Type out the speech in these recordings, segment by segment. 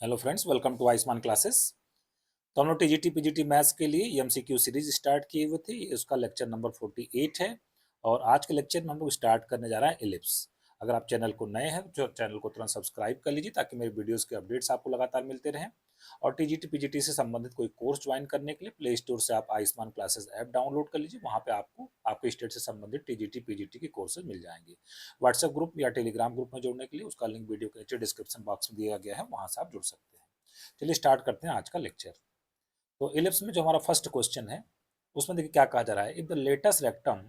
Hello friends, welcome to Ayushman classes. तो हम लोग टीजीटी पीजीटी मैथ्स के लिए एमसीक्यू सीरीज स्टार्ट किए हुए थे। ये उसका लेक्चर नंबर 48 है और आज के लेक्चर में हम लोग स्टार्ट करने जा रहे हैं एलिप्स। अगर आप चैनल को नए हैं तो चैनल को तुरंत सब्सक्राइब कर लीजिए ताकि मेरे वीडियोस के अपडेट्स आपको लगातार मिलते रहें। और टीजीटी पीजीटी से संबंधित कोई कोर्स ज्वाइन करने के लिए प्ले स्टोर से आप आयुष्मान क्लासेस ऐप डाउनलोड कर लीजिए। वहाँ पे आपको आपके स्टेट से संबंधित टीजीटी पीजीटी के कोर्सेज मिल जाएंगे। व्हाट्सएप ग्रुप या टेलीग्राम ग्रुप में जुड़ने के लिए उसका लिंक वीडियो के नीचे डिस्क्रिप्शन बॉक्स में दिया गया है, वहाँ से आप जुड़ सकते हैं। चलिए स्टार्ट करते हैं आज का लेक्चर। तो इलिप्स में जो हमारा फर्स्ट क्वेश्चन है उसमें देखिए क्या कहा जा रहा है। If the latus rectum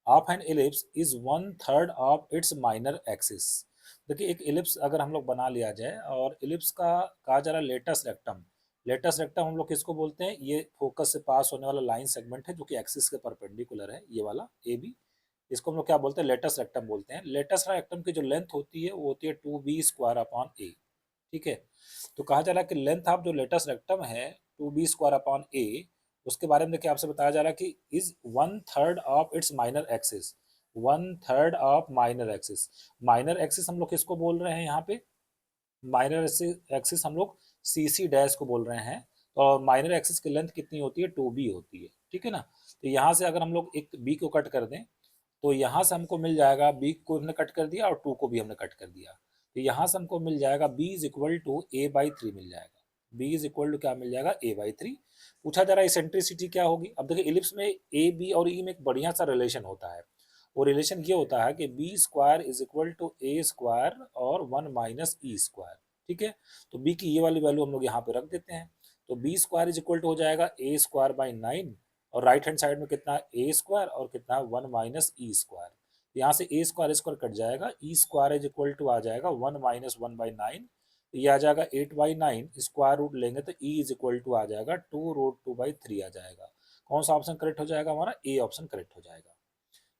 of N ellipse is one third of its minor axis. देखिए एक इलिप्स अगर हम लोग बना लिया जाए और इलिप्स का कहा जा रहा है लेटेस्ट रेक्टम। लेटेस्ट रेक्टम हम लोग किसको बोलते हैं? ये फोकस से पास होने वाला लाइन सेगमेंट है जो कि एक्सिस के परपेंडिकुलर है, ये वाला ए बी। इसको हम लोग क्या बोलते हैं? लेटेस्ट रेक्टम बोलते हैं। लेटेस्ट रेक्टम की जो लेंथ होती है वो होती है 2b² अपॉन ए। ठीक है, तो कहा जा रहा है कि लेंथ ऑफ जो लेटेस्ट रेक्टम है 2b² अपॉन ए, उसके बारे में देखिए आपसे बताया जा रहा है कि is one third of its minor axis. One third of minor axis. Minor axis हम लोग किसको बोल रहे हैं यहाँ पे? माइनर एक्सिस हम लोग सी सी डैश को बोल रहे हैं। और माइनर एक्सिस की लेंथ कितनी होती है? 2b होती है। ठीक है ना? तो यहाँ से अगर हम लोग एक b को कट कर दें तो यहाँ से हमको मिल जाएगा, बी को हमने कट कर दिया और 2 को भी हमने कट कर दिया, तो यहाँ से हमको मिल जाएगा b is equal to a/3 मिल जाएगा। b इज इक्वल टू क्या मिल जाएगा? a/3। पूछा जा रहा है इसेंट्रिसिटी क्या होगी। अब देखिए इलिप्स में ए बी और ई में एक बढ़िया सा रिलेशन होता है। वो रिलेशन ये होता है कि b² is equal to a² और 1 माइनस e²। ठीक है, तो b की ये वाली वैल्यू हम लोग यहाँ पे रख देते हैं। तो b² इज इक्वल टू हो जाएगा a²/9 और राइट हैंड साइड में कितना? a² और कितना? 1 माइनस e²। यहाँ से a² कट जाएगा, e² इज इक्वल टू आ जाएगा 1 माइनस 1/9। ये आ जाएगा 8/9, स्क्वायर रूट लेंगे तो e इज इक्वल टू आ जाएगा 2√2/3 आ जाएगा। कौन सा ऑप्शन करेक्ट हो जाएगा? हमारा ए ऑप्शन करेक्ट हो जाएगा।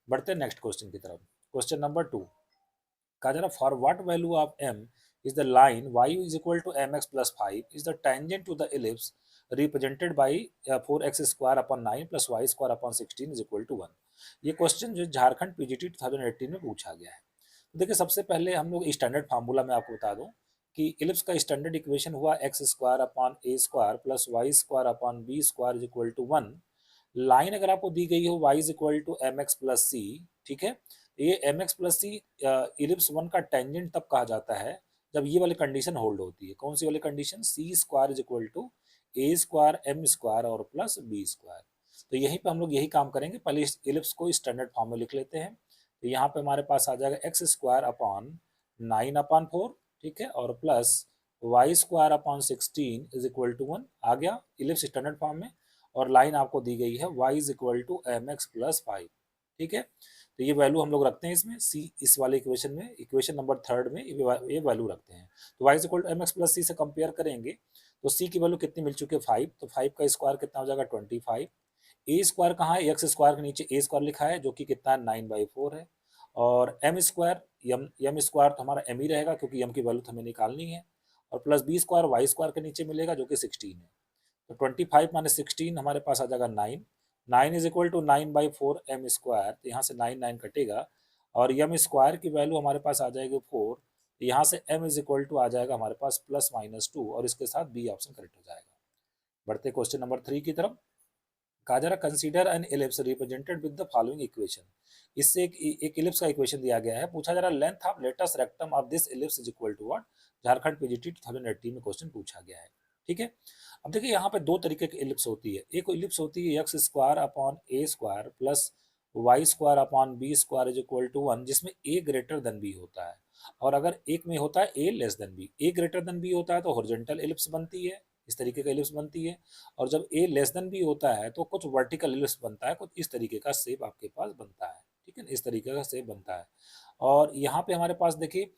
बढ़ते हैं नेक्स्ट क्वेश्चन की तरफ। क्वेश्चन नंबर 2 कहा जा रहा for what value of m is the line y is equal to mx plus 5 is the tangent to the ellipse represented by 4x² upon 9 plus y² upon 16 is equal to 1। ये question जो Jharkhand PGT 2018 में पूछा गया है। तो देखिए सबसे पहले हम लोग स्टैंडर्ड फार्मूला में आपको बता दूं कि इलिप्स का स्टैंडर्ड इक्वेशन हुआ x² upon a² plus y² upon b² is equal to 1। Line अगर आपको दी गई हो y is equal to mx plus c, ठीक है, ये mx प्लस सी इलिप्स 1 का टेंजेंट तब कहा जाता है जब ये वाली कंडीशन होल्ड होती है। कौन सी वाली condition? c² is equal to a² m² और प्लस b²। तो यहीं पे हम लोग यही काम करेंगे। पहले इस इलिप्स को स्टैंडर्ड फॉर्म में लिख लेते हैं। तो यहाँ पे हमारे पास आ जाएगा x² अपॉन 9/4, ठीक है, और plus y² upon 16 is equal to 1 आ गया इलिप्स स्टैंडर्ड फॉर्म में। और लाइन आपको दी गई है y is equal to mx plus 5। ठीक है, तो ये वैल्यू हम लोग रखते हैं इसमें c, इस वाले इक्वेशन में, इक्वेशन नंबर 3 में ये वैल्यू रखते हैं। तो y is equal to mx plus c से कंपेयर करेंगे तो c की वैल्यू कितनी मिल चुकी है? 5। तो 5 का स्क्वायर कितना हो जाएगा? 25। a² कहाँ है? x² के नीचे a² लिखा है जो कि कितना है? 9/4 है। और m², m² तो हमारा m ही रहेगा क्योंकि m की वैल्यू तो हमें निकालनी है। और प्लस b² y² के नीचे मिलेगा जो कि 16 है। तो 25 माइनस 16 हमारे पास आ जाएगा 9। 9 इज इक्वल टू 9/4 m²। तो यहाँ से 9 कटेगा और m² की वैल्यू हमारे पास आ जाएगी 4। तो यहाँ से m इज इक्वल टू आ जाएगा हमारे पास +-2 और इसके साथ बी ऑप्शन करेक्ट हो जाएगा। बढ़ते क्वेश्चन नंबर 3 की तरफ। कहा जा रहा consider N ellipse represented with the following equation. इससे एक इलिप्स का इक्वेशन दिया गया है। पूछा जा रहा length of latus rectum of this ellipse is equal to what? Jharkhand PGT 2018 में क्वेश्चन पूछा गया है। ठीक है, अब देखिए यहाँ पे दो तरीके की इलिप्स होती है। एक इलिप्स होती है x² upon a² plus y² upon b² is equal to 1 जिसमें a ग्रेटर देन b होता है। और अगर एक में होता है a less than b, a greater than b होता है तो हॉरिजॉन्टल इलिप्स बनती है, इस तरीके का इलिप्स बनती है। और जब a लेस देन b होता है तो कुछ वर्टिकल इलिप्स बनता है, कुछ इस तरीके का शेप आपके पास बनता है। ठीक है, इस तरीके का शेप बनता है। और यहाँ पे हमारे पास देखिए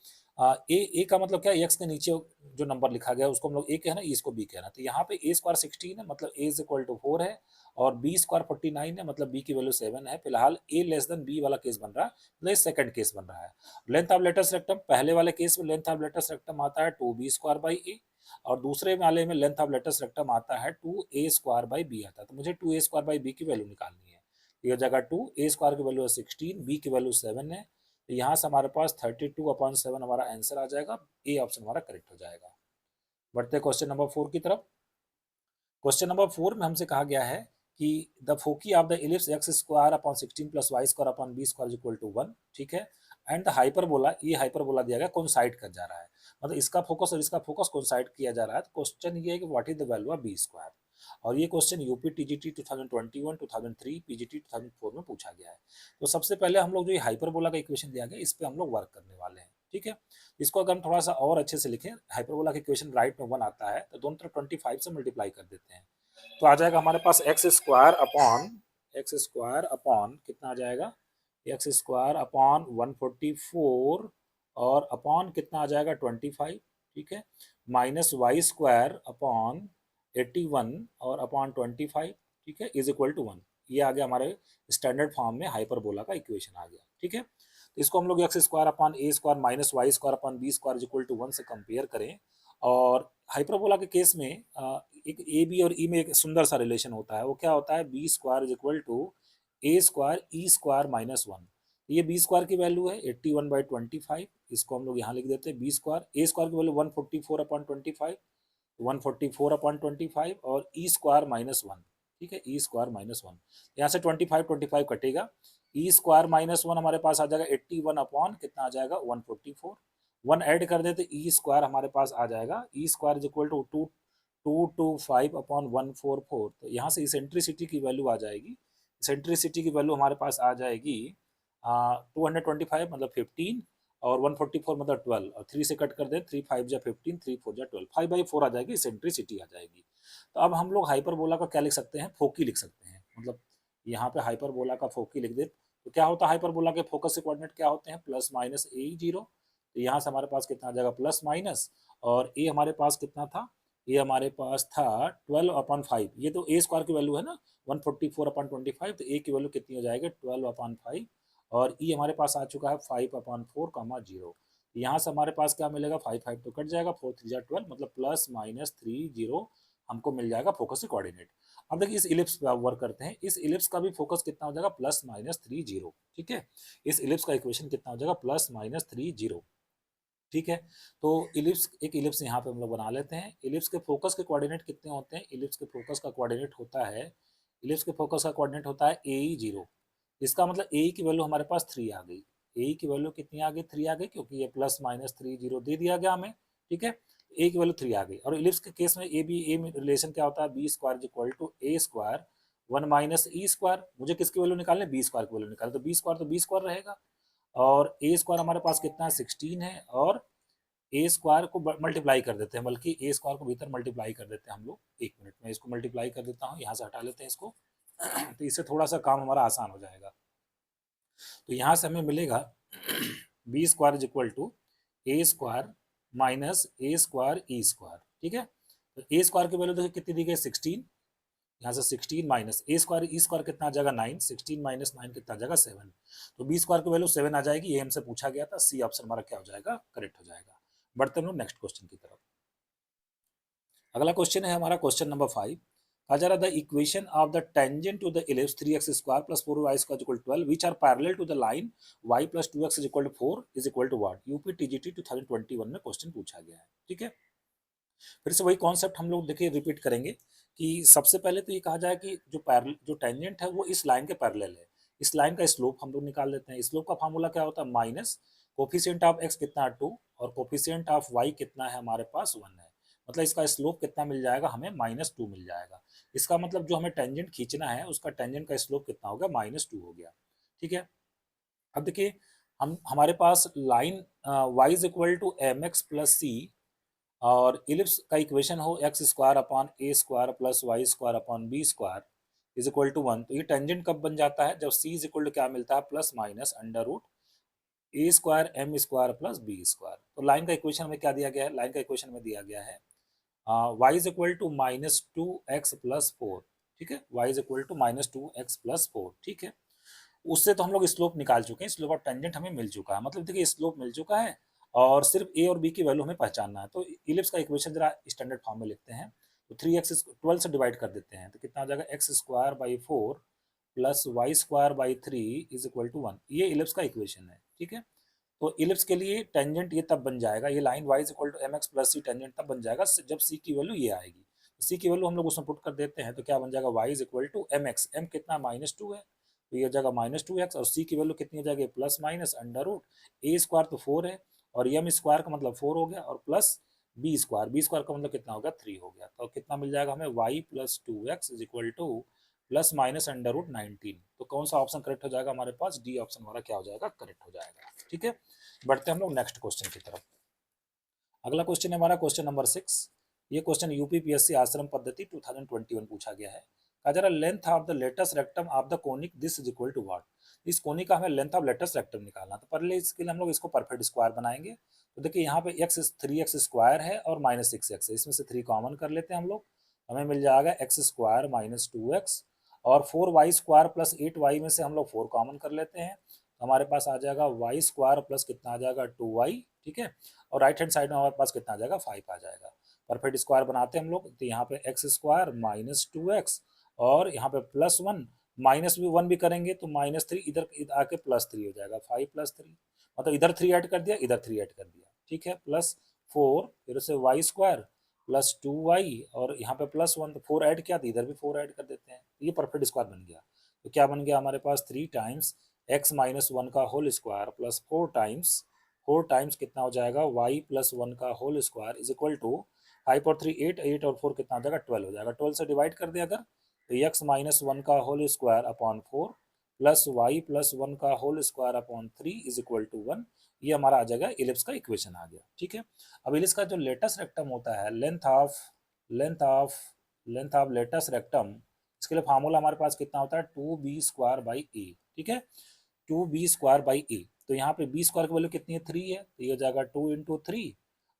ए का मतलब क्या है? एक्स के नीचे जो नंबर लिखा गया है उसको हम लोग ए कहना, इसको बी कहना। तो यहाँ पे a² 16 है मतलब a इज इक्वल टू 4 है और b² 49 है मतलब b की वैल्यू 7 है। फिलहाल a लेस देन b वाला केस बन रहा है, मतलब सेकंड केस बन रहा है। लेंथ ऑफ लेटेस्ट रेक्टम, पहले वाले केस में लेंथ ऑफ लेटेस्ट रेक्टम आता है 2b² a और दूसरे वाले में लेंथ ऑफ लेटेस्ट रेक्टम आता है 2a² b आता है। तो मुझे 2a² b की वैल्यू निकालनी है। ये जगह 2a² की वैल्यू है 16, b की वैल्यू 7 है। तो यहाँ से हमारे पास 32/7 हमारा आंसर आ जाएगा। ए ऑप्शन हमारा करेक्ट हो जाएगा। बढ़ते हैं क्वेश्चन नंबर 4 की तरफ। क्वेश्चन नंबर 4 में हमसे कहा गया है कि the foci of the ellipse x square upon 16 plus y square upon b square equal to 1, ठीक है। एंड द हाइपरबोला, ये हाइपरबोला दिया गया कोइंसाइड कर जा रहा है, मतलब इसका फोकस और इसका फोकस कोइंसाइड किया जा रहा है। तो क्वेश्चन ये है कि what is the value of b square, और ये क्वेश्चन यूपी टीजीटी 2021, 2003, पीजीटी 2004 में पूछा गया है। तो सबसे पहले हम लोग जो ये हाइपरबोला का इक्वेशन दिया गया इस पे हम लोग वर्क करने वाले हैं, ठीक है। इसको अगर हम थोड़ा सा और अच्छे से लिखें, हाइपरबोला का इक्वेशन राइट में 1 आता है तो दोनों तरफ 25 से मल्टीप्लाई कर देते हैं, तो आ जाएगा हमारे पास एक्स स्क्वायर अपॉन कितना आ जाएगा, एक्स स्क्वायर अपॉन 144 और अपॉन कितना आ जाएगा 25, ठीक है, माइनस वाई स्क्वायर अपॉन 81 और अपॉन 25, ठीक है, इज इक्वल टू 1। ये आ गया हमारे स्टैंडर्ड फॉर्म में हाइपरबोला का इक्वेशन आ गया, ठीक है। तो इसको हम लोग x square upon a square minus y square upon b square is equal to 1 से कंपेयर करें, और हाइपरबोला के केस में एक ए बी और ई में एक सुंदर सा रिलेशन होता है। वो क्या होता है, b square is equal to a square e square minus 1। ये बी स्क्वायर की वैल्यू है 81/25, इसको हम लोग यहाँ लिख देते हैं बी स्क्वायर। ए स्क्वायर की वैल्यू 144/25, 144/25 और ई स्क्वायर माइनस 1, ठीक है, ई स्क्वायर माइनस 1। यहाँ से 25 कटेगा, ई स्क्वायर माइनस 1 हमारे पास आ जाएगा 81 अपॉन कितना आ जाएगा 144, 1 ऐड कर देते ई स्क्वायर हमारे पास आ जाएगा, e square is equal to 225 upon 144। तो यहाँ से इसेंट्रिसिटी की वैल्यू आ जाएगी, इसेंट्रिसिटी की वैल्यू हमारे पास आ जाएगी 225 मतलब 15 और 144 मतलब 12, और 3 से कट कर दें, 3 5 जा 15, 3 4 जा 12, 5/4 आ जाएगी, इसेंट्रिसिटी आ जाएगी। तो अब हम लोग हाइपरबोला का क्या लिख सकते हैं, फोकी लिख सकते हैं, मतलब यहाँ पे हाइपरबोला का फोकी लिख दे तो क्या होता है, हाइपरबोला के फोकस से कोऑर्डिनेट क्या होते हैं, प्लस माइनस ए जीरो। तो यहाँ से हमारे पास कितना आ जाएगा प्लस माइनस, और ए हमारे पास कितना था, ये हमारे पास था 12/5, ये तो ए स्क्वायर की वैल्यू है ना 144/25, तो ए की वैल्यू कितनी हो जाएगी 12/5, और ई हमारे पास आ चुका है 5/4, 0। यहाँ से हमारे पास क्या मिलेगा, 5 5 तो कट जाएगा, 4 3 12, मतलब प्लस माइनस 30 हमको मिल जाएगा फोकस से कोऑर्डिनेट। अब देखिए इस इलिप्स पे वर्क करते हैं, इस इलिप्स का भी फोकस कितना हो जाएगा प्लस माइनस 30, ठीक है। इस इलिप्स का इक्वेशन कितना हो जाएगा प्लस माइनस 30, ठीक है। तो इलिप्स, एक इलिप्स यहाँ पे हम लोग बना लेते हैं। इलिप्स के फोकस के कोऑर्डिनेट कितने होते हैं, इलिप्स के फोकस का कोऑर्डिनेट होता है, इलिप्स के फोकस का कोऑर्डिनेट होता है ए जीरो। इसका मतलब ए की वैल्यू हमारे पास 3 आ गई, ए की वैल्यू कितनी आ गई 3 आ गई, क्योंकि ये प्लस माइनस 30 दे दिया गया हमें, ठीक है। ए की वैल्यू 3 आ गई, और इलिप्स के केस में ए में रिलेशन क्या होता है, b square is equal to a square 1 minus e square. मुझे किसकी वैल्यू निकालनी है, बी स्क्वायर की वैल्यू निकालनी, तो बी स्क्वायर रहेगा, और ए स्क्वायर हमारे पास कितना है 16 है, और ए स्क्वायर को मल्टीप्लाई कर देते हैं, बल्कि ए स्क्वायर को भीतर मल्टीप्लाई कर देते हैं हम लोग, 1 मिनट में इसको मल्टीप्लाई कर देता हूँ, यहाँ से हटा लेते हैं इसको तो इससे थोड़ा सा काम हमारा आसान हो जाएगा। तो यहाँ से हमें मिलेगा b square is equal to a square minus a square e square, ठीक है। तो ए स्क्वायर की वैल्यू देखिए कितनी दी गई 16, यहाँ से 16 minus a square e square कितना आ जाएगा 9, 16 माइनस 9 कितना आ जाएगा 7। तो बी स्क्वायर की वैल्यू 7 आ जाएगी, ये हमसे पूछा गया था, सी ऑप्शन हमारा क्या हो जाएगा, करेक्ट हो जाएगा। बढ़ते हम लोग नेक्स्ट क्वेश्चन की तरफ। अगला क्वेश्चन है हमारा क्वेश्चन नंबर 5। कहा जा रहा the equation of the tangent to the ellipse 3x square plus 4y square equal 12 which are parallel to the line y plus 2x is equal to 4 is equal to what. UP TGT 2021 में question पूछा गया है, ठीक है। फिर से वही concept हम लोग देखिए रिपीट करेंगे कि सबसे पहले तो ये कहा जाए कि जो टेंजेंट है वो इस लाइन के पैरेलल है, इस लाइन का स्लोप हम लोग निकाल लेते हैं। स्लोप का फार्मूला क्या होता है, माइनस कोफिशिएंट ऑफ x कितना है 2 और कोफिशिएंट ऑफ y कितना है हमारे पास 1 है, मतलब इसका स्लोप कितना मिल जाएगा हमें -2 मिल जाएगा। इसका मतलब जो हमें टेंजेंट खींचना है उसका टेंजेंट का स्लोप कितना हो गया -2 हो गया, ठीक है। अब देखिए हम हमारे पास line y is equal to m x plus c, और इलिप्स का इक्वेशन हो x square upon a square plus y square upon b square is equal to 1। तो ये टेंजेंट कब बन जाता है, जब सी इज इक्वल टू क्या मिलता है plus minus under root a square m square plus b square. तो लाइन का इक्वेशन में क्या दिया गया है, लाइन का इक्वेशन में दिया गया है y is equal to -2x plus 4, ठीक है, y is equal to -2x plus 4, ठीक है। उससे तो हम लोग स्लोप निकाल चुके हैं, स्लोप ऑफ टेंजेंट हमें मिल चुका है, मतलब देखिए स्लोप मिल चुका है और सिर्फ ए और बी की वैल्यू हमें पहचानना है। तो इलिप्स का इक्वेशन जरा स्टैंडर्ड फॉर्म में लिखते हैं, तो 3x 12 से डिवाइड कर देते हैं, तो कितना आ जाएगा x square by 4 plus y square by 3 is equal to 1। ये इलिप्स का इक्वेशन है, ठीक है। तो इलिप्स के लिए टेंजेंट ये तब बन जाएगा, ये line y is equal to m x plus c tangent तब बन जाएगा जब c की वैल्यू ये आएगी। c की वैल्यू हम लोग उसमें पुट कर देते हैं तो क्या बन जाएगा, y is equal to m x, m कितना -2 है तो ये हो जाएगा -2x, और c की वैल्यू कितनी हो जाएगी, plus minus under root a square तो 4 है, और एम स्क्वायर का मतलब 4 हो गया, और प्लस बी स्क्वायर का मतलब कितना हो गया, 3 हो गया। तो कितना मिल जाएगा हमें, y plus 2x is equal to plus minus under root 19। तो कौन सा ऑप्शन करेक्ट हो जाएगा हमारे पास, डी ऑप्शन हमारा क्या हो जाएगा, करेक्ट हो जाएगा। ठीक है, बढ़ते हैं हम लोग नेक्स्ट क्वेश्चन की तरफ। अगला क्वेश्चन है हमारा क्वेश्चन नंबर 6। ये क्वेश्चन यूपीपीएससी आश्रम पद्धति 2021 पूछा गया है। कहा जा रहा length of the latus rectum of the conic this is equal to what. इस कोनिक का हमें लेंथ ऑफ लेटेस्ट रेक्टम निकालना, तो पहले इसके लिए हम लोग इसको परफेक्ट स्क्वायर बनाएंगे। तो देखिए यहाँ पे x 3x स्क्वायर है और -6x है, इसमें से 3 कॉमन कर लेते हैं हम लोग, हमें मिल जाएगा x स्क्वायर -2x, और 4y स्क्वायर प्लस 8y में से हम लोग 4 कॉमन कर लेते हैं, तो हमारे पास आ जाएगा y स्क्वायर प्लस कितना आ जाएगा 2y। ठीक है, और राइट हैंड साइड में हमारे पास कितना आ जाएगा, 5 आ जाएगा। परफेक्ट स्क्वायर बनाते हैं हम लोग, तो यहाँ पे x स्क्वायर -2x, और यहाँ पे +1 -1 भी करेंगे तो -3, इधर आके +3 हो जाएगा, 5 + 3, मतलब इधर 3 ऐड कर दिया, इधर 3 ऐड कर दिया। ठीक है, +4, फिर से y स्क्वायर +2y, और यहाँ पे +1, तो 4 ऐड किया तो इधर भी 4 ऐड कर देते हैं, ये परफेक्ट स्क्वायर बन गया। तो क्या बन गया हमारे पास, 3 टाइम्स x -1 का होल स्क्वायर प्लस 4 टाइम्स कितना हो जाएगा, y +1 का whole square is equal to 5 और 3 8, 8 और 4 कितना हो जाएगा, 12 हो जाएगा। 12 से डिवाइड कर दिया अगर, तो x -1 का whole square upon 4 plus y +1 का whole square upon 3 is equal to 1, ये हमारा आ जाएगा इलिप्स का इक्वेशन आ गया। ठीक है, अब इलिप्स का जो लेटेस्ट रेक्टम होता है, लेंथ ऑफ लेटेस्ट रेक्टम, इसके लिए फार्मूला हमारे पास कितना होता है, 2b² ए। ठीक है, 2b² ए, तो यहाँ पे बी स्क्वायर की वैल्यू कितनी है, 3 है, तो ये हो जाएगा 2 × 3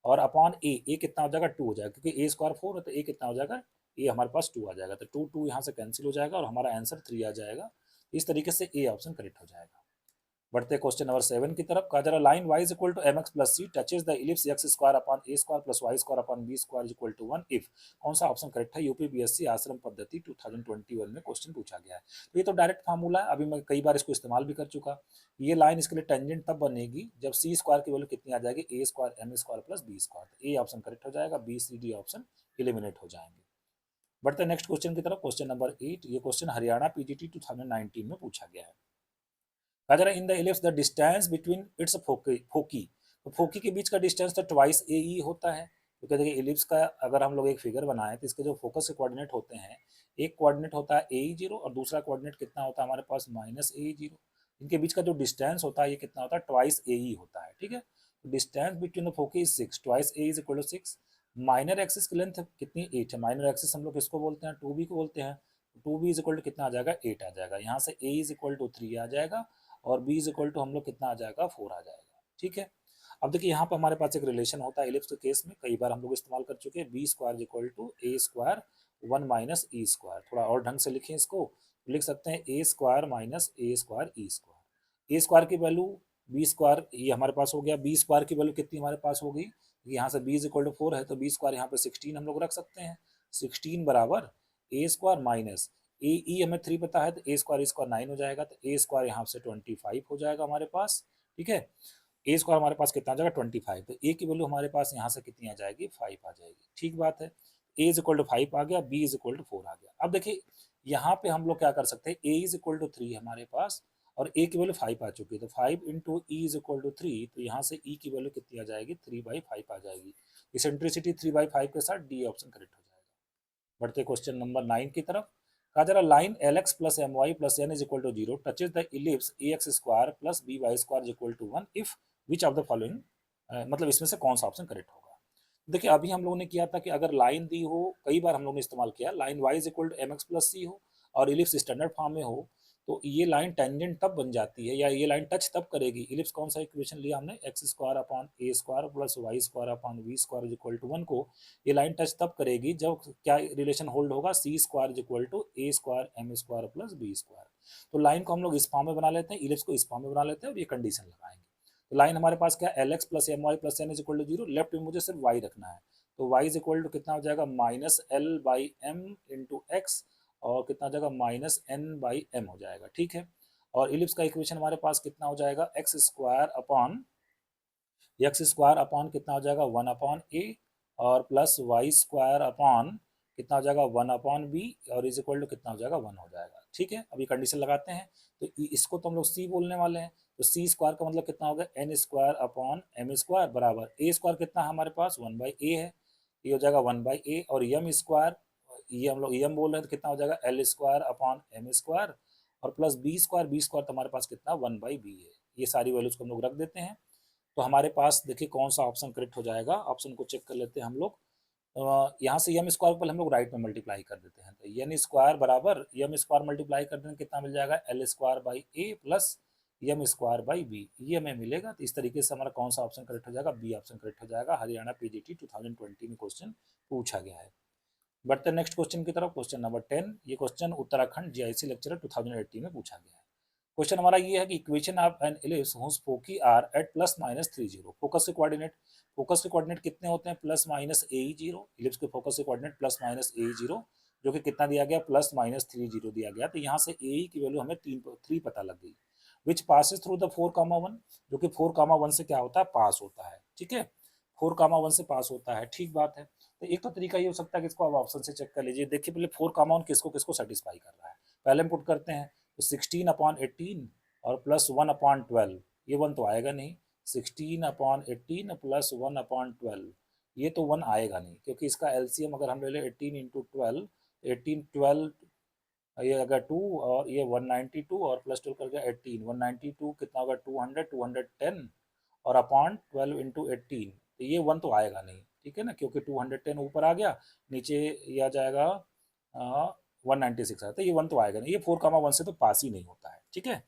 और अपॉन ए कितना हो जाएगा, 2 हो जाएगा, क्योंकि ए स्क्वायर 4 है तो ए कितना हो जाएगा, ए हमारे पास 2 आ जाएगा, तो 2 2 यहाँ से कैंसिल हो जाएगा और हमारा आंसर 3 आ जाएगा। इस तरीके से ए ऑप्शन करेक्ट हो जाएगा। बढ़ते क्वेश्चन नंबर 7 की तरफ। कहा जा रहा line y is equal to mx plus c touches the ellipse x square upon a square plus y square upon b square is equal to 1 if. कौन सा ऑप्शन करेक्ट है, यूपीपीएससी आश्रम पद्धति 2021 में क्वेश्चन पूछा गया है। तो ये तो डायरेक्ट फार्मूला है, अभी मैं कई बार इसको इस्तेमाल भी कर चुका। ये लाइन इसके लिए टेंजेंट तब बनेगी जब सी स्क्वायर की वैल्यू कितनी आ जाएगी, a square m square plus b square. A option correct हो जाएगा, B C D option eliminate हो जाएंगे। बढ़ते नेक्स्ट क्वेश्चन की तरफ, क्वेश्चन नंबर 8। ये क्वेश्चन हरियाणा पीजीटी 2019 में पूछा गया है। In the ellipse the distance between its foci, तो फोकी के बीच का डिस्टेंस तो ट्वाइस ए ई होता है। तो कहते हैं इलिप्स का अगर हम लोग एक फिगर बनाएं तो इसके जो फोकस के कोऑर्डिनेट होते हैं, एक कोऑर्डिनेट होता है ए 0 और दूसरा कोऑर्डिनेट कितना होता है हमारे पास -a0। इनके बीच का जो डिस्टेंस होता है ये कितना होता है, ट्वाइस ए ई होता है। ठीक है, तो distance between the foci is 6, twice a is equal to 6। Minor axis की लेंथ कितनी, 8 है। माइनर एक्सिस हम लोग किसको बोलते हैं, 2b को बोलते हैं। 2b इज इक्वल टू कितना आ जाएगा, 8 आ जाएगा। यहाँ से a इज इक्वल टू 3 आ जाएगा और b इज इक्वल टू हम लोग कितना आ जाएगा, 4 आ जाएगा। ठीक है, अब देखिए यहाँ पर हमारे पास एक रिलेशन होता है इलिप्स के केस में, कई बार हम लोग इस्तेमाल कर चुके हैं, b square equal to a square 1 minus e square. थोड़ा और ढंग से लिखें इसको, लिख सकते हैं a square minus a square e square. A square की वैल्यू बी स्क्वायर ये हमारे पास हो गया, बी स्क्वायर की वैल्यू कितनी हमारे पास हो गई, यहाँ से बी इज इक्वल टू 4 है तो बी स्क्वायर यहाँ पे 16 हम लोग रख सकते हैं। 16 बराबर ए स्क्वायर माइनस ए ई हमें 3 पता है तो ए स्क्वायर 9 हो जाएगा, तो ए स्क्वायर यहाँ से 25 हो जाएगा हमारे पास। ठीक है, ए स्क्वायर हमारे पास कितना आ जाएगा, 25, तो ए की वैल्यू हमारे पास यहाँ से कितनी आ जाएगी, 5 आ जाएगी। ठीक बात है, ए इज इक्वल टू 5 आ गया, बी इज इक्वल टू 4 आ गया। अब देखिए यहाँ पे हम लोग क्या कर सकते हैं, ए इज इक्वल टू 3 हमारे पास और ए की वैल्यू 5 आ चुकी है, तो 5 into e is equal to 3, तो यहाँ से ई की वैल्यू कितनी आ जाएगी, 3/5 आ जाएगी। इसेंट्रिसिटी 3/5 के साथ डी ऑप्शन करेक्ट हो जाएगा। बढ़ते क्वेश्चन नंबर 9 की तरफ। कहा जा रहा line l x plus m y plus n is equal to 0 touches the ellipse a x square plus b y square is equal to 1 if which of the following, मतलब इसमें से कौन सा ऑप्शन करेक्ट होगा। देखिए अभी हम लोगों ने किया था कि अगर लाइन दी हो, कई बार हम लोगों ने इस्तेमाल किया, line y is equal to m x plus c हो और इलिप्स स्टैंडर्ड फॉर्म में हो, तो ये लाइन टेंजेंट तब बन जाती है या ये लाइन टच तब करेगी, इलिप्स कौन सा इक्वेशन लिया हमने, x square upon a square plus y square upon b square is equal to 1 को, ये लाइन टच तब करेगी जब क्या रिलेशन होल्ड होगा, c square is equal to a square m square plus b square. तो लाइन को हम लोग इस फॉर्म में बना लेते हैं, इलिप्स को इस फॉर्म में बना लेते हैं और ये कंडीशन लगाएंगे। तो लाइन हमारे पास क्या, l x plus m y plus n is equal to 0, left में मुझे सिर्फ वाई रखना है, तो y इज इक्वल टू कितना हो जाएगा, -l/m इंटू एक्स, और कितना हो जाएगा -n/m हो जाएगा। ठीक है, और इलिप्स का इक्वेशन हमारे पास कितना हो जाएगा, x square upon x square upon कितना हो जाएगा 1 अपॉन ए और प्लस वाई स्क्वायर अपॉन कितना हो जाएगा 1 अपॉन बी और इज इक्वल टू कितना हो जाएगा 1 हो जाएगा। ठीक है, अभी कंडीशन लगाते हैं तो इसको तो हम लोग सी बोलने वाले हैं, तो सी स्क्वायर का मतलब कितना होगा n square upon m square बराबर ए स्क्वायर कितना है हमारे पास 1/a है, ये हो जाएगा 1/a और एम स्क्वायर ये हम लोग एम बोल रहे हैं तो कितना हो जाएगा l square upon m square और प्लस बी स्क्वायर तो हमारे पास कितना 1/b है। ये सारी वैल्यूज को हम लोग रख देते हैं तो हमारे पास देखिए कौन सा ऑप्शन करेक्ट हो जाएगा। ऑप्शन को चेक कर लेते हैं हम लोग। यहाँ से एम स्क्वायर पर हम लोग राइट में मल्टीप्लाई कर देते हैं तो एन स्क्वायर बराबर एम स्क्वायर मल्टीप्लाई कर देंगे कितना मिल जाएगा l square by a plus m square by b, ये हमें मिलेगा। तो इस तरीके से हमारा कौन सा ऑप्शन करेक्ट हो जाएगा, बी ऑप्शन करेक्ट हो जाएगा। हरियाणा पीजीटी 2020 में क्वेश्चन पूछा गया है। बढ़ते हैं नेक्स्ट क्वेश्चन की तरफ। क्वेश्चन नंबर 10, ये क्वेश्चन उत्तराखंड जीआईसी लेक्चर 2018 में पूछा गया है। क्वेश्चन हमारा ये है कि equation of an ellipse whose foci are at +-30। Focus के कोऑर्डिनेट कितने होते हैं +-a0। एलिप्स के फोकस के कोऑर्डिनेट +-a0 जो कि कितना दिया गया +-30 दिया गया। तो यहाँ से ए की वैल्यू हमें 3 पता लग गई। विच पासिस थ्रू द 4,1 जो कि 4,1 से क्या होता है पास होता है। ठीक है, 4,1 से पास होता है, ठीक बात है। तो एक तो तरीका ये हो सकता है कि इसको आप ऑप्शन से चेक कर लीजिए। देखिए पहले 4,1 किसको किसको सेटिस्फाई कर रहा है, पहले हम पुट करते हैं तो 16/18 और +1/12 ये 1 तो आएगा नहीं। 16/18 प्लस 1/12 ये तो 1 आएगा नहीं क्योंकि इसका एलसीएम अगर हम ले लें 18 × 12 18 12 ये अगर 2 और ये 192 और प्लस 12 कर गया 18 192 कितना होगा 200 210 और अपॉन 12 × 18 तो ये 1 तो आएगा नहीं। ठीक है ना, क्योंकि 210 ऊपर आ गया नीचे ये आ जाएगा 196 है तो ये 1 तो आएगा नहीं, ये 4,1 से तो पास ही नहीं होता है। ठीक है,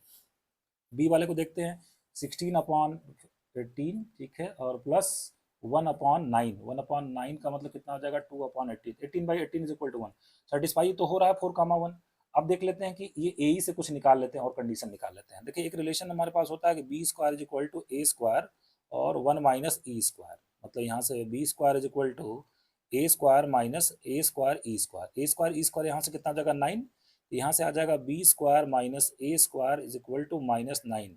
बी वाले को देखते हैं 16/18 ठीक है और प्लस 1/9 1/9 का मतलब कितना हो जाएगा 2/18 18/18 इज इक्वल टू 1 सेटिस्फाई तो हो रहा है 4,1। अब देख लेते हैं कि ये ए से कुछ निकाल लेते हैं और कंडीशन निकाल लेते हैं। देखिए एक रिलेशन हमारे पास होता है कि b square is equal to a square और 1 माइनस ई स्क्वायर, मतलब यहाँ से b square is equal to a square minus a square e square. A square e square यहाँ से कितना आ जाएगा 9, यहाँ से आ जाएगा b square minus a square is equal to -9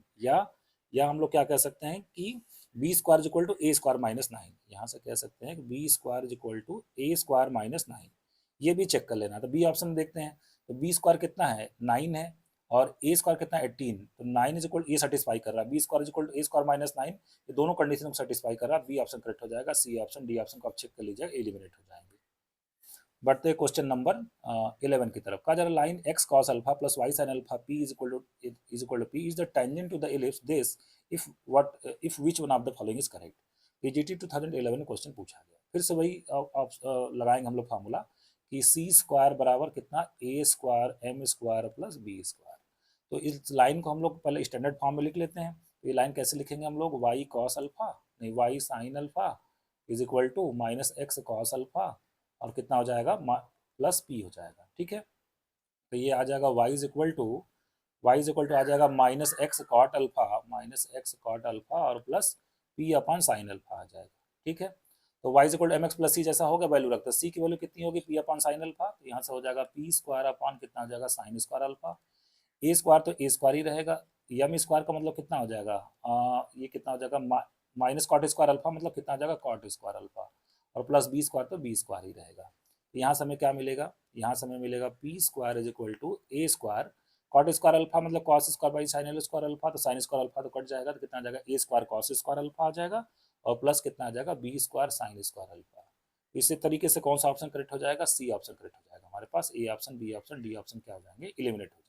या हम लोग क्या कह सकते हैं कि b square is equal to a square -9। यहाँ से कह सकते हैं कि b square is equal to a square -9। ये भी चेक कर लेना। तो बी ऑप्शन देखते हैं तो बी स्क्वायर कितना है 9 है और ए स्क्वायर कितना है 18 तो 9 इज इक्वल ये सेटिस्फाई कर रहा है, b square is equal to a square -9 ये दोनों कंडीशन को सेटिस्फाई कर रहा है। बी ऑप्शन करेक्ट हो जाएगा। सी ऑप्शन डी ऑप्शन को आप चेक कर लीजिएगा, एलिमिनेट हो जाएंगे। बढ़ते क्वेश्चन नंबर 11 की तरफ। कहा जा रहा line x cos alpha plus y sin alpha p is equal to p is the tangent to the ellipse this if which one of the following is correct. PGT 2011 में question पूछा गया। फिर से वही लगाएंगे हम लोग फार्मूला कि सी स्क्वायर बराबर कितना a square m square plus b square. तो इस लाइन को हम लोग पहले स्टैंडर्ड फॉर्म में लिख लेते हैं। तो ये लाइन कैसे लिखेंगे हम लोग y cos अल्फा नहीं y sin alpha is equal to -x cos alpha और कितना हो जाएगा प्लस पी हो जाएगा। ठीक है, तो ये आ जाएगा y इज इक्वल टू आ जाएगा -x cot अल्फा और plus p upon sine alpha आ जाएगा। ठीक है, तो y is equal to mx plus c जैसा हो गया वैल्यू रखते हैं। c की वैल्यू कितनी होगी p अपॉन साइन अल्फा, तो यहाँ से हो जाएगा p स्क्वायर अपॉन कितना हो जाएगा साइन स्क्वायर अल्फा। ए स्क्वायर तो ए स्क्वायर ही रहेगा, एम स्क्वायर का मतलब कितना हो जाएगा ये कितना हो जाएगा माइनस कॉट स्क्वायर अल्फा मतलब कितना हो जाएगा कॉट स्क्वायर अल्फा और प्लस बी स्क्वायर तो बी स्क्वायर ही रहेगा। यहाँ से हमें क्या मिलेगा, यहाँ से हमें मिलेगा p square is equal to a square cot square alpha मतलब cos square by sine l square alpha, तो साइन स्क्वायर अल्फा तो कट जाएगा तो कितना आ जाएगा a square cos square alpha आ जाएगा और प्लस कितना आ जाएगा b square sine square alpha. इसी तरीके से कौन सा ऑप्शन करेक्ट हो जाएगा, सी ऑप्शन करेक्ट हो जाएगा हमारे पास। A option b option d option क्या हो जाएंगे, एलिमिनेट हो जाएंगे।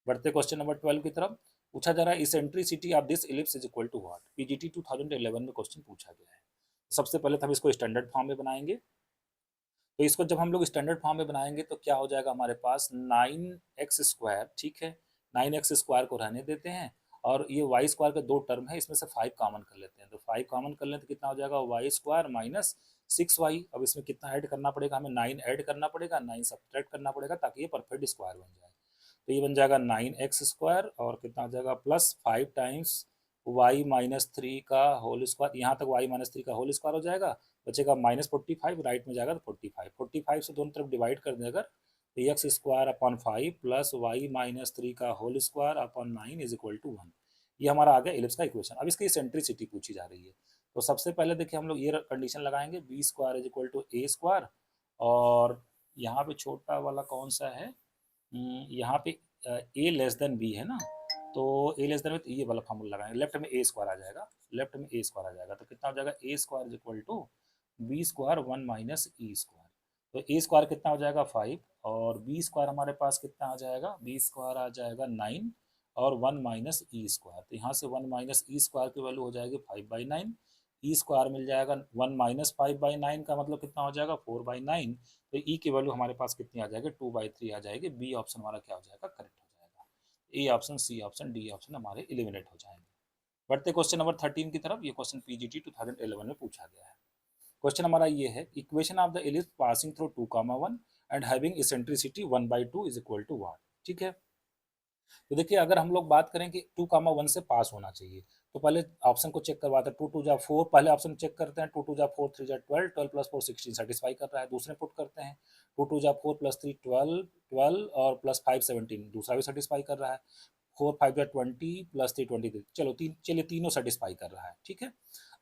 बढ़ते क्वेश्चन नंबर 12 की तरफ। पूछा जा रहा है eccentricity of this ellipse is equal to what. PGT 2011 में क्वेश्चन पूछा गया है। सबसे पहले तो हम इसको स्टैंडर्ड फॉर्म में बनाएंगे। तो इसको जब हम लोग स्टैंडर्ड फॉर्म में बनाएंगे तो क्या हो जाएगा हमारे पास 9x स्क्वायर। ठीक है, 9x स्क्वायर को रहने देते हैं और ये वाई स्क्वायर का 2 टर्म है इसमें से 5 कॉमन कर लेते हैं। तो 5 कॉमन कर लें तो कितना हो जाएगा वाई स्क्वायर माइनस 6y। अब इसमें कितना ऐड करना पड़ेगा हमें 9 ऐड करना पड़ेगा, 9 सब्ट्रैक्ट करना पड़ेगा ताकि ये परफेक्ट स्क्वायर बन जाए। तो ये बन जाएगा 9x स्क्वायर और कितना हो जाएगा प्लस 5 टाइम्स y-3 का होल स्क्वायर, यहाँ तक y-3 का होल स्क्वायर हो जाएगा, बचेगा -45 राइट में जाएगा तो 45 से दोनों तरफ डिवाइड कर दें अगर तो x square upon 5 plus y-3 का whole square upon 9 is equal to 1। ये हमारा आ गया एलिप्स का इक्वेशन। अब इसकी इसेंट्रिसिटी पूछी जा रही है, तो सबसे पहले देखिए हम लोग ये कंडीशन लगाएंगे, b square is equal to a square, और यहाँ पे छोटा वाला कौन सा है, यहाँ पे ए लेस देन बी है ना, तो ए लेस देन में तो ये वाला फार्मूला लगाएंगे, लेफ्ट में ए स्क्वायर आ जाएगा, लेफ्ट में ए स्क्वायर आ जाएगा, तो कितना हो जाएगा, a square is equal to b square 1 minus e square. तो ए स्क्वायर कितना हो जाएगा 5, और बी स्क्वायर हमारे पास कितना आ जाएगा, बी स्क्वायर आ जाएगा 9, और 1 माइनस ई स्क्वायर, तो यहाँ से 1 माइनस ई स्क्वायर की वैल्यू हो जाएगी 5/9, ई स्क्वायर मिल जाएगा 1 माइनस 5/9 का मतलब कितना हो जाएगा 4/9, तो ई की वैल्यू हमारे पास कितनी आ जाएगी 2/3 आ जाएगी। बी ऑप्शन हमारा क्या हो जाएगा, करेक्ट हो जाएगा। A option, c option, d option हमारे एलिमिनेट हो जाएंगे। बढ़ते क्वेश्चन नंबर 13 की तरफ। ये क्वेश्चन पीजीटी 2011 में पूछा गया है। क्वेश्चन हमारा ये है, equation of the ellipse passing through 2,1 and having eccentricity 1/2 is equal to what. ठीक है, तो देखिए अगर हम लोग बात करें कि 2,1 से पास होना चाहिए, तो पहले ऑप्शन को चेक करवाते हैं, 2 2 जा 4, पहले ऑप्शन चेक करते हैं, 2 2 जा 4, 3 जा 12, 12 प्लस 4 16 सेटिस्फाई कर रहा है, दूसरे पुट करते हैं, 2 2 जा 4 प्लस 3 12, 12 और प्लस 5 17, दूसरा भी सेटिस्फाई कर रहा है, 4 5 जा 20 प्लस 3 23, चलिए तीनों सेटिस्फाई कर रहा है। ठीक है,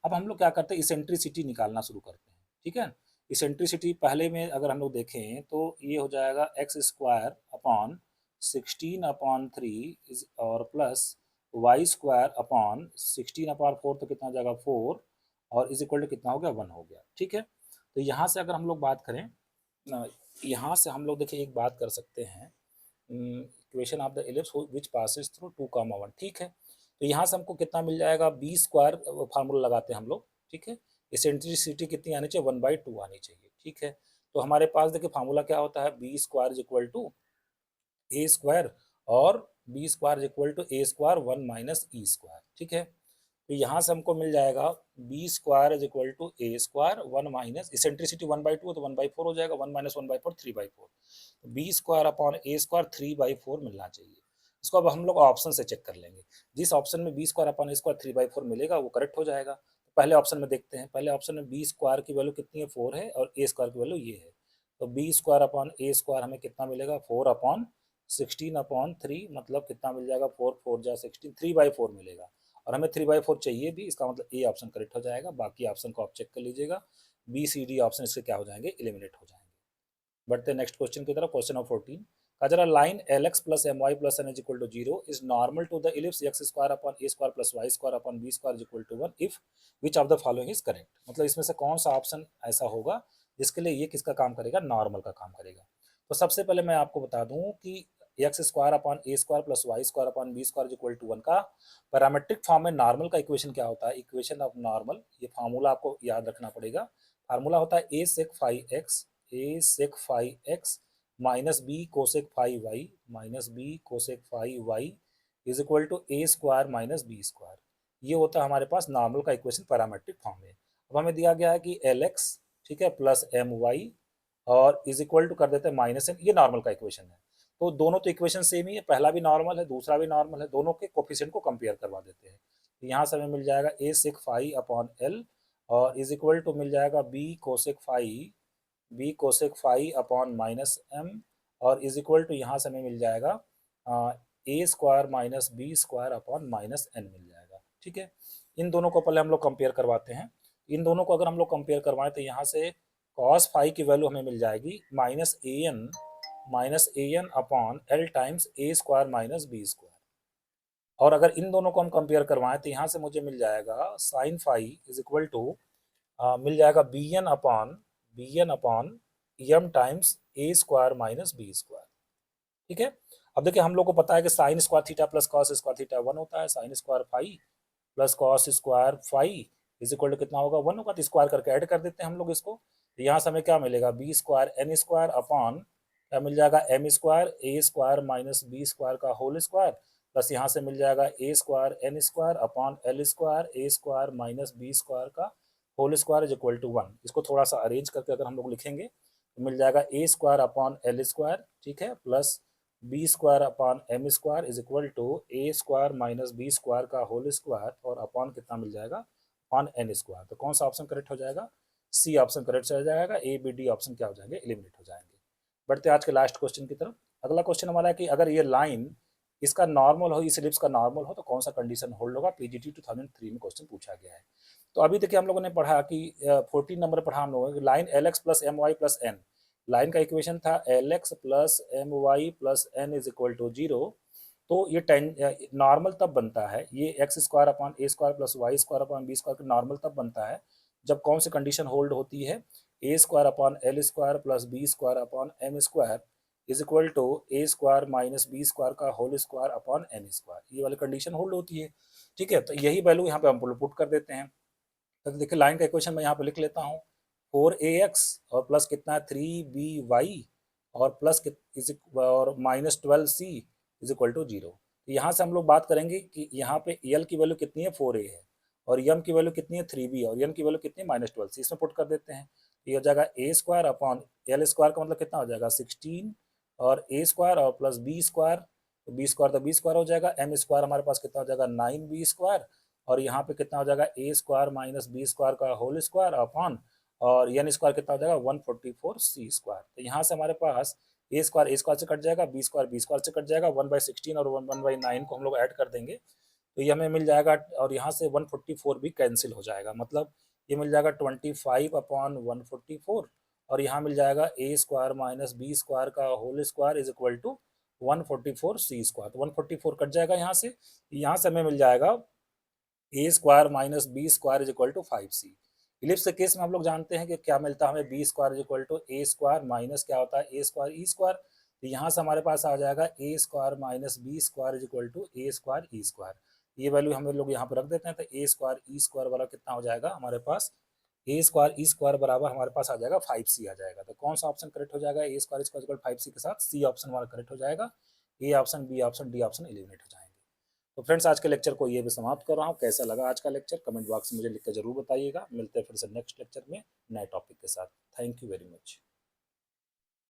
अब हम लोग क्या करते हैं, इसेंट्रिसिटी निकालना शुरू करते हैं। ठीक है, इसेंट्रिसिटी पहले में अगर हम लोग देखें तो ये हो जाएगा एक्स स्क्वायर अपॉन 16/3 इज और प्लस वाई स्क्वायर अपॉन 16/4, तो कितना हो जाएगा 4, और इज इक्वल टू कितना हो गया 1 हो गया। ठीक है, तो यहाँ से अगर हम लोग बात करें, यहाँ से हम लोग देखिए एक बात कर सकते हैं, equation of the ellipse which passes through 2,1। ठीक है, तो यहाँ से हमको कितना मिल जाएगा, बी स्क्वायर फार्मूला लगाते हैं हम लोग। ठीक है, इसेंट्रिसिटी कितनी आनी चाहिए, 1/2 आनी चाहिए। ठीक है, तो हमारे पास देखिए फार्मूला क्या होता है, b square is equal to a square, और b square equal to a square 1 minus e square. ठीक है, तो यहाँ से हमको मिल जाएगा b square is equal to a square 1 minus, eccentricity 1/2 तो 1/4 हो जाएगा, 1 माइनस 1/4 3/4, तो B square upon a square 3/4 मिलना चाहिए। इसको अब हम लोग ऑप्शन से चेक कर लेंगे, जिस ऑप्शन में B square upon a square 3/4 मिलेगा वो करेक्ट हो जाएगा। तो पहले ऑप्शन में देखते हैं, पहले ऑप्शन में बी स्क्वायर की वैल्यू कितनी है 4 है, और ए स्क्वायर की वैल्यू ये है, तो B square upon a square हमें कितना मिलेगा 4/16/3, मतलब कितना मिल जाएगा 4 4 जा 16, 3/4 मिलेगा, और हमें 3/4 चाहिए भी, इसका मतलब ए ऑप्शन करेक्ट हो जाएगा। बाकी ऑप्शन को आप चेक कर लीजिएगा, बी सी डी ऑप्शन इसके क्या हो जाएंगे, एलिमिनेट हो जाएंगे। बढ़ते नेक्स्ट क्वेश्चन की तरफ, क्वेश्चन नंबर 14। कजरा line l x plus m y plus n is equal to 0 is normal to the ellipse x square upon a square plus y square upon b square is equal to 1 if which of the following is correct. मतलब इसमें से कौन सा option ऐसा होगा जिसके लिए ये किसका काम करेगा, नॉर्मल का काम करेगा। तो सबसे पहले मैं आपको बता दूं कि x square upon a square plus y square upon b square equal to 1 का पैरामेट्रिक फॉर्म में नॉर्मल का इक्वेशन क्या होता है, इक्वेशन ऑफ नॉर्मल, ये फार्मूला आपको याद रखना पड़ेगा। फार्मूला होता है a sec 5x, a sec 5x minus b cosec 5y minus b cosec 5y is equal to a square minus b square. ये होता है हमारे पास नॉर्मल का इक्वेशन पैरामेट्रिक फॉर्म में। अब हमें दिया गया है कि एल एक्स, ठीक है, प्लस एम वाई और इज इक्वल टू कर देते हैं माइनस एन, ये नॉर्मल का इक्वेशन है। तो दोनों तो इक्वेशन सेम ही है, पहला भी नॉर्मल है दूसरा भी नॉर्मल है, दोनों के कोफिशिएंट को कंपेयर करवा देते हैं। तो यहाँ से हमें मिल जाएगा ए सेक 5 अपॉन एल और इज इक्वल टू मिल जाएगा b cosec 5, b cosec 5 upon minus m और इज इक्वल टू यहाँ से हमें मिल जाएगा a square minus b square upon minus n मिल जाएगा। ठीक है, इन दोनों को पहले हम लोग कंपेयर करवाते हैं। इन दोनों को अगर हम लोग कंपेयर करवाएं तो यहाँ से कॉस 5 की वैल्यू हमें मिल जाएगी minus A N upon L times a square minus b square. और अगर इन दोनों को हम कंपेयर करवाएं तो यहाँ से मुझे मिल जाएगा साइन 5 इज इक्वल टू मिल जाएगा b n upon m times a square minus b square. ठीक है, अब देखिए हम लोग को पता है कि sine square theta plus cos square theta 1 होता है, sine square 5 plus cos square 5 is equal to कितना होगा 1 होगा, तो स्क्वायर करके ऐड कर देते हैं हम लोग इसको। तो यहाँ से हमें क्या मिलेगा b square n square upon क्या मिल जाएगा m square a square minus b square का होल स्क्वायर प्लस यहाँ से मिल जाएगा a square n square upon l square a square minus b square का whole square is equal to 1। इसको थोड़ा सा अरेंज करके अगर हम लोग लिखेंगे तो मिल जाएगा a square upon l square, ठीक है, plus b square upon m square is equal to a square minus b square का होल स्क्वायर और अपॉन कितना मिल जाएगा अपॉन एन स्क्वायर। तो कौन सा ऑप्शन करेक्ट हो जाएगा, सी ऑप्शन करेक्ट हो जाएगा, ए बी डी ऑप्शन क्या हो जाएंगे एलिमिनेट हो जाएंगे। बढ़ते आज के लास्ट क्वेश्चन की तरफ। अगला क्वेश्चन हमारा है कि अगर ये लाइन इसका नॉर्मल हो, इस इलिप्स का नॉर्मल हो तो कौन सा कंडीशन होल्ड होगा, पीजीटी 2003 में क्वेश्चन पूछा गया है। तो अभी देखिए हम लोगों ने पढ़ा कि 14 नंबर पढ़ा हम लोगों ने, line l x plus m y plus n, line का इक्वेशन था l x plus m y plus n is equal to 0। तो ये नॉर्मल तब बनता है, ये x square upon a square plus y square upon b square normal तब बनता है जब कौन सी कंडीशन होल्ड होती है, a square upon l square plus b square upon m square is equal to a square minus b square का whole square upon n square, ये वाली कंडीशन होल्ड होती है। ठीक है, तो यही वैल्यू यहाँ पे हम पुट कर देते हैं। तो देखिए लाइन का इक्वेशन मैं यहाँ पे लिख लेता हूँ, 4ax और प्लस कितना है 3by और प्लस और minus 12c is equal to 0। तो यहाँ से हम लोग बात करेंगे कि यहाँ पे यल की वैल्यू कितनी है 4a है, और यम की वैल्यू कितनी है 3b और यम की वैल्यू कितनी है -12c, इसमें पुट कर देते हैं। ये हो जाएगा a square upon l square का मतलब कितना हो जाएगा 16 और ए स्क्वायर और प्लस बी स्क्वायर, तो बी स्क्वायर तो बी स्क्वायर हो जाएगा, एम स्क्वायर हमारे पास कितना हो जाएगा 9b स्क्वायर और यहाँ पे कितना हो जाएगा a square minus b square का होल स्क्वायर अपॉन और एन स्क्वायर कितना हो जाएगा 144c स्क्वायर। तो यहाँ से हमारे पास ए स्क्वायर से कट जाएगा, बी स्क्वायर से कट जाएगा, 1/16 और 1/9 को हम लोग ऐड कर देंगे तो ये हमें मिल जाएगा, और यहाँ से 144 भी कैंसिल हो जाएगा, मतलब ये मिल जाएगा 25 अपॉन 144 और यहाँ मिल जाएगा a square minus b square का whole square is equal to 144c square. तो 144 कट जाएगा यहाँ से हमें मिल जाएगा a square minus b square is equal to 5c। Ellipse के केस में हम लोग जानते हैं कि क्या मिलता है हमें, b square is equal to a square minus क्या होता है ए स्क्वायर ई स्क्वायर। तो यहाँ से हमारे पास आ जाएगा a square minus b square is equal to a square e square. ये वैल्यू हम लोग यहाँ पर रख देते हैं, तो ए स्क्वायर ई स्क्वायर वाला कितना हो जाएगा हमारे पास, ए स्क्वायर ई स्क्वायर बराबर हमारे पास आ जाएगा 5c आ जाएगा। तो कौन सा ऑप्शन करेक्ट हो जाएगा, ए स्क्वायर स्क्वायर 5c के साथ सी ऑप्शन हमारा करेक्ट हो जाएगा, a option b option d option eliminate हो जाएंगे। तो फ्रेंड्स आज के लेक्चर को ये भी समाप्त कर रहा हूँ, कैसा लगा आज का लेक्चर कमेंट बॉक्स में मुझे लिख कर जरूर बताइएगा। मिलते हैं फिर से नेक्स्ट लेक्चर में नए टॉपिक के साथ। Thank you very much.